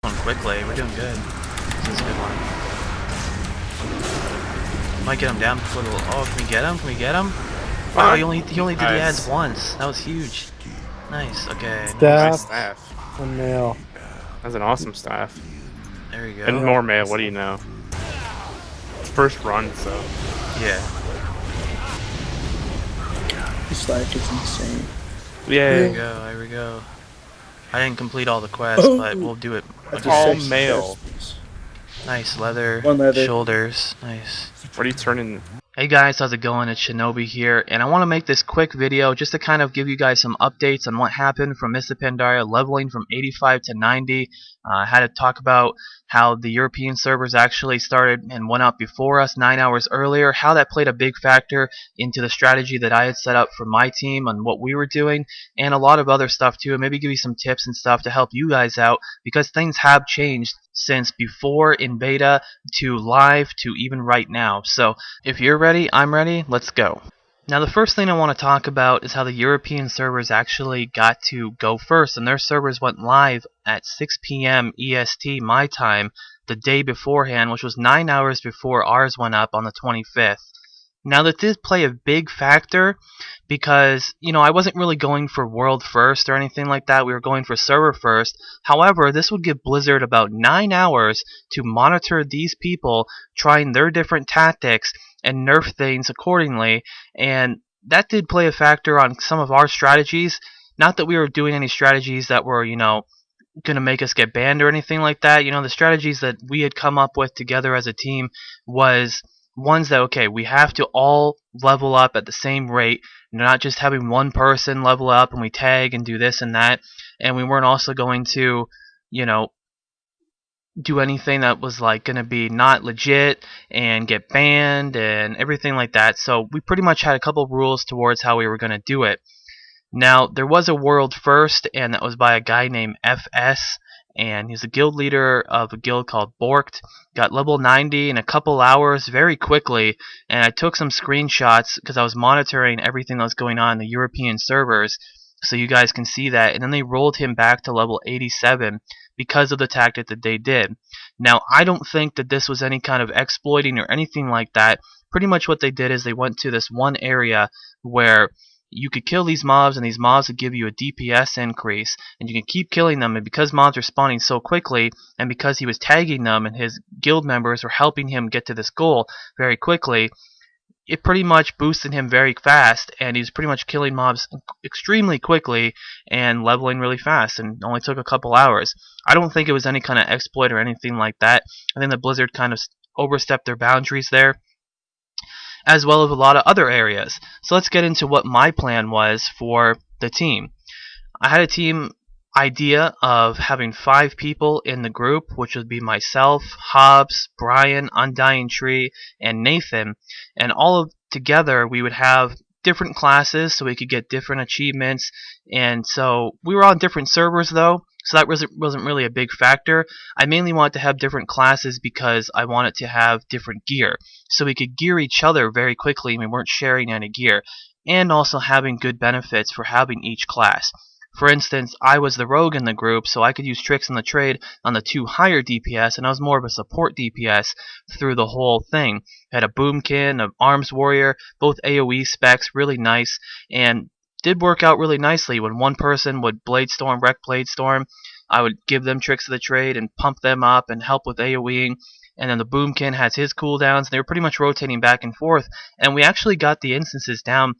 one quickly. We're doing good. This is a good one. Might get him down before the. Oh, can we get him? Can we get him? Wow, he only did the ads once. That was huge. Nice. Okay. Nice Staff staff. and mail. That's an awesome staff. There you go. And more mail. What do you know? First run, so. Yeah. This life is insane. Yeah. There we go. There we go. I didn't complete all the quests, but we'll do it. After all 6 mail. chests. Nice leather. One leather. Shoulders. Nice. What are you turning? Hey guys, how's it going? It's Shinobi here, and I want to make this quick video just to kind of give you guys some updates on what happened from Mr. Pandaria leveling from 85 to 90. I had to talk about how the European servers actually started and went up before us 9 hours earlier, how that played a big factor into the strategy that I had set up for my team and what we were doing, and a lot of other stuff too, and maybe give you some tips and stuff to help you guys out, because things have changed since before in beta to live to even right now. So if you're ready, I'm ready, let's go. Now the first thing I want to talk about is how the European servers actually got to go first, and their servers went live at 6 p.m. EST my time the day beforehand, which was 9 hours before ours went up on the 25th. Now that did play a big factor because, you know, I wasn't really going for world first or anything like that. We were going for server first. However, this would give Blizzard about 9 hours to monitor these people trying their different tactics and nerf things accordingly, and that did play a factor on some of our strategies. Not that we were doing any strategies that were, you know, going to make us get banned or anything like that. You know, the strategies that we had come up with together as a team was ones that, okay, we have to all level up at the same rate, not just having one person level up and we tag and do this and that, and we weren't also going to, you know, do anything that was like going to be not legit and get banned and everything like that. So we pretty much had a couple of rules towards how we were going to do it. Now there was a world first, and that was by a guy named FS, and he's a guild leader of a guild called Borked. Got level 90 in a couple hours very quickly, and I took some screenshots because I was monitoring everything that was going on in the European servers, so you guys can see that. And then they rolled him back to level 87 because of the tactic that they did. Now I don't think that this was any kind of exploiting or anything like that. Pretty much what they did is they went to this one area where you could kill these mobs, and these mobs would give you a DPS increase, and you can keep killing them. And because mobs are spawning so quickly, and because he was tagging them and his guild members were helping him get to this goal very quickly, it pretty much boosted him very fast, and he's pretty much killing mobs extremely quickly and leveling really fast, and only took a couple hours. I don't think it was any kind of exploit or anything like that. I think the Blizzard kind of overstepped their boundaries there, as well as a lot of other areas. So let's get into what my plan was for the team. I had a team idea of having 5 people in the group, which would be myself, Hobbs, Brian, Undying Tree, and Nathan, and all of together we would have different classes so we could get different achievements. And so we were on different servers though, so that wasn't really a big factor. I mainly wanted to have different classes because I wanted to have different gear, so we could gear each other very quickly and we weren't sharing any gear, and also having good benefits for having each class. For instance, I was the rogue in the group, so I could use tricks in the trade on the 2 higher DPS, and I was more of a support DPS through the whole thing. I had a boomkin, an arms warrior, both AoE specs, really nice, and did work out really nicely. When one person would Bladestorm, wreck Bladestorm, I would give them tricks of the trade and pump them up and help with AoEing. And then the Boomkin has his cooldowns. They were pretty much rotating back and forth, and we actually got the instances down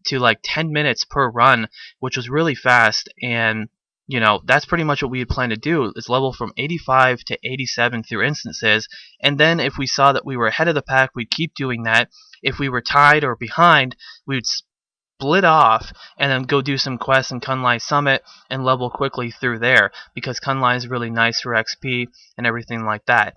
to like 10 minutes per run, which was really fast. And you know, that's pretty much what we had planned to do, is level from 85 to 87 through instances, and then if we saw that we were ahead of the pack, we'd keep doing that. If we were tied or behind, we would split off and then go do some quests in Kunlai Summit and level quickly through there, because Kunlai is really nice for XP and everything like that.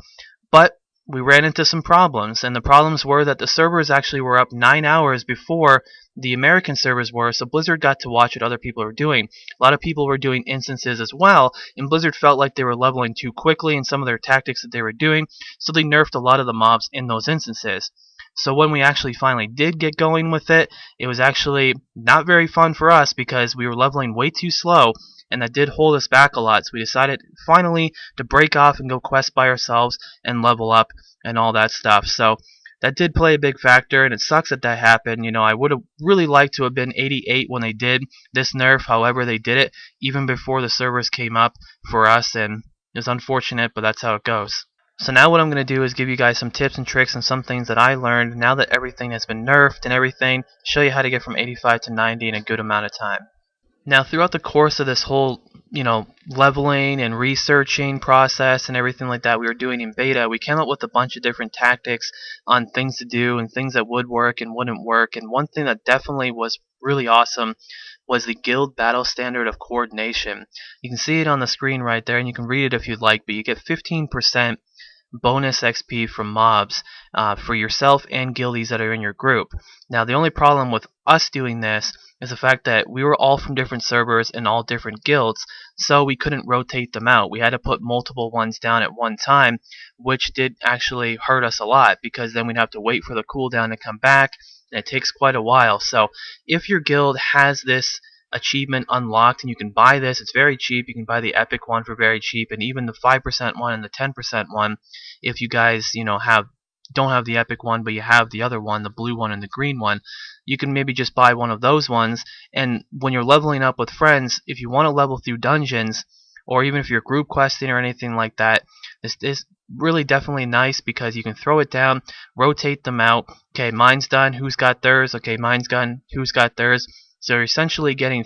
But we ran into some problems, and the problems were that the servers actually were up 9 hours before the American servers were, so Blizzard got to watch what other people were doing. A lot of people were doing instances as well, and Blizzard felt like they were leveling too quickly in some of their tactics that they were doing, so they nerfed a lot of the mobs in those instances. So when we actually finally did get going with it, it was actually not very fun for us because we were leveling way too slow, and that did hold us back a lot. So we decided finally to break off and go quest by ourselves and level up and all that stuff. So that did play a big factor, and it sucks that that happened. I would have really liked to have been 88 when they did this nerf. However, they did it even before the servers came up for us, and it's unfortunate, but that's how it goes. So now what I'm going to do is give you guys some tips and tricks and some things that I learned now that everything has been nerfed and everything, show you how to get from 85 to 90 in a good amount of time. Now, throughout the course of this whole, leveling and researching process and everything like that we were doing in beta, we came up with a bunch of different tactics on things to do and things that would work and wouldn't work. And one thing that definitely was really awesome was the guild battle standard of coordination. You can see it on the screen right there, and you can read it if you'd like, but you get 15% bonus XP from mobs for yourself and guildies that are in your group. Now, the only problem with us doing this is the fact that we were all from different servers and all different guilds, so we couldn't rotate them out. We had to put multiple ones down at one time, which did actually hurt us a lot, because then we'd have to wait for the cooldown to come back, and it takes quite a while. So if your guild has this achievement unlocked and you can buy this, it's very cheap. You can buy the epic one for very cheap, and even the 5% one and the 10% one if you guys don't have the epic one but you have the other one, the blue one and the green one. You can maybe just buy one of those ones, and when you're leveling up with friends, if you want to level through dungeons, or even if you're group questing or anything like that, this is really definitely nice because you can throw it down, rotate them out. Okay, mine's done, who's got theirs? Okay, mine's done, who's got theirs? So you're essentially getting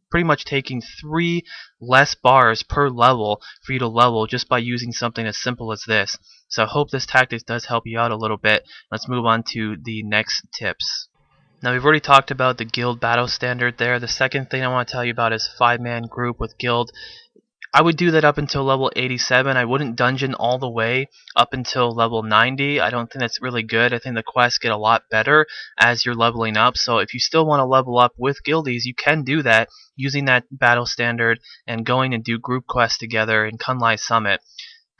pretty much taking 3 less bars per level for you to level just by using something as simple as this. So I hope this tactic does help you out a little bit. Let's move on to the next tips. Now, we've already talked about the guild battle standard there. The second thing I want to tell you about is 5-man group with guild. I would do that up until level 87. I wouldn't dungeon all the way up until level 90. I don't think that's really good. I think the quests get a lot better as you're leveling up. So if you still want to level up with guildies, you can do that using that battle standard and going and do group quests together in Kunlai Summit.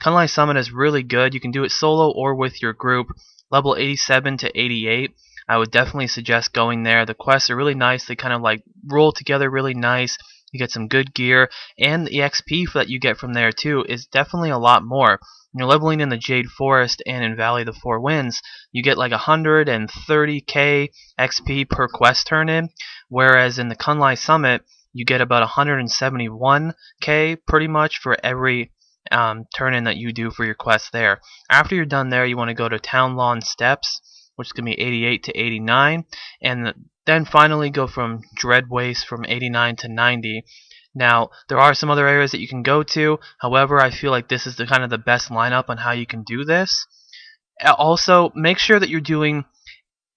Kunlai Summit is really good. You can do it solo or with your group. Level 87 to 88. I would definitely suggest going there. The quests are really nice. They kind of like roll together really nice. You get some good gear, and the XP that you get from there too is definitely a lot more. When you're leveling in the Jade Forest and in Valley of the Four Winds, you get like 130k XP per quest turn-in, whereas in the Kunlai Summit, you get about 171k pretty much for every turn-in that you do for your quest there. After you're done there, you want to go to Town Lawn Steps, which is going to be 88 to 89, and then finally go from Dread Waste from 89 to 90. Now, there are some other areas that you can go to. However, I feel like this is the kind of the best lineup on how you can do this. Also, make sure that you're doing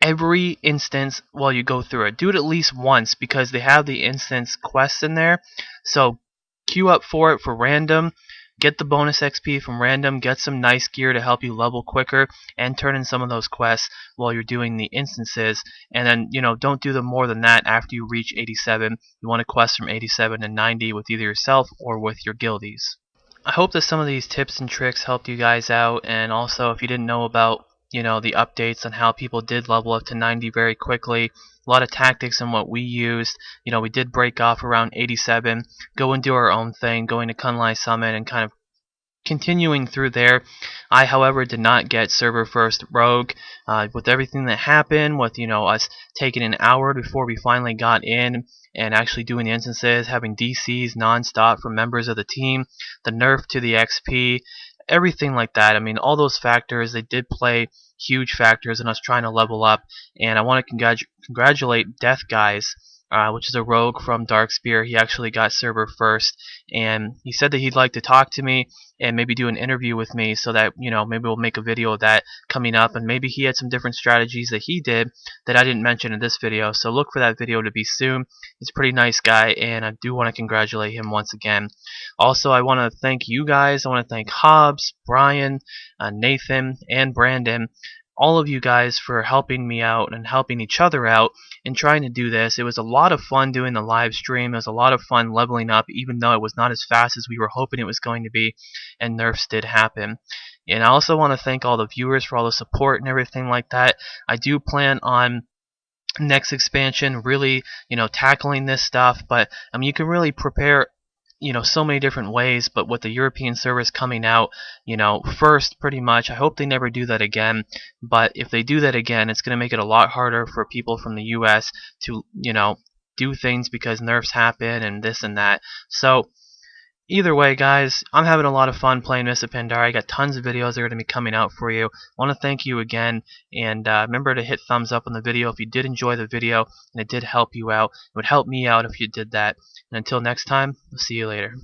every instance while you go through it. Do it at least once because they have the instance quests in there. So queue up for it for random. Get the bonus XP from random, get some nice gear to help you level quicker, and turn in some of those quests while you're doing the instances. And then, don't do them more than that after you reach 87. You want to quest from 87 to 90 with either yourself or with your guildies. I hope that some of these tips and tricks helped you guys out, and also if you didn't know about the updates on how people did level up to 90 very quickly, a lot of tactics and what we used. We did break off around 87, go and do our own thing, going to Kunlai Summit and kind of continuing through there. I, however, did not get server first rogue. With everything that happened, with us taking an hour before we finally got in and actually doing the instances, having DCs non-stop from members of the team, the nerf to the XP, everything like that. I mean, all those factors, they did play huge factors in us trying to level up, and I want to congratulate Death Guys, which is a rogue from Darkspear. He actually got server first, and he said that he'd like to talk to me and maybe do an interview with me so that, maybe we'll make a video of that coming up, and maybe he had some different strategies that he did that I didn't mention in this video, so look for that video to be soon. He's a pretty nice guy, and I do want to congratulate him once again. Also, I want to thank you guys. I want to thank Hobbs, Brian, Nathan, and Brandon, all of you guys for helping me out and helping each other out in trying to do this. It was a lot of fun doing the live stream. It was a lot of fun leveling up, even though it was not as fast as we were hoping it was going to be, and nerfs did happen. And I also want to thank all the viewers for all the support and everything like that. I do plan on next expansion really tackling this stuff, but you can really prepare so many different ways, but with the European servers coming out, first pretty much, I hope they never do that again. But if they do that again, it's going to make it a lot harder for people from the US to, do things because nerfs happen and this and that. So either way, guys, I'm having a lot of fun playing Mists of Pandaria. I got tons of videos that are going to be coming out for you. I want to thank you again, and remember to hit thumbs up on the video if you did enjoy the video and it did help you out. It would help me out if you did that. And until next time, I'll see you later.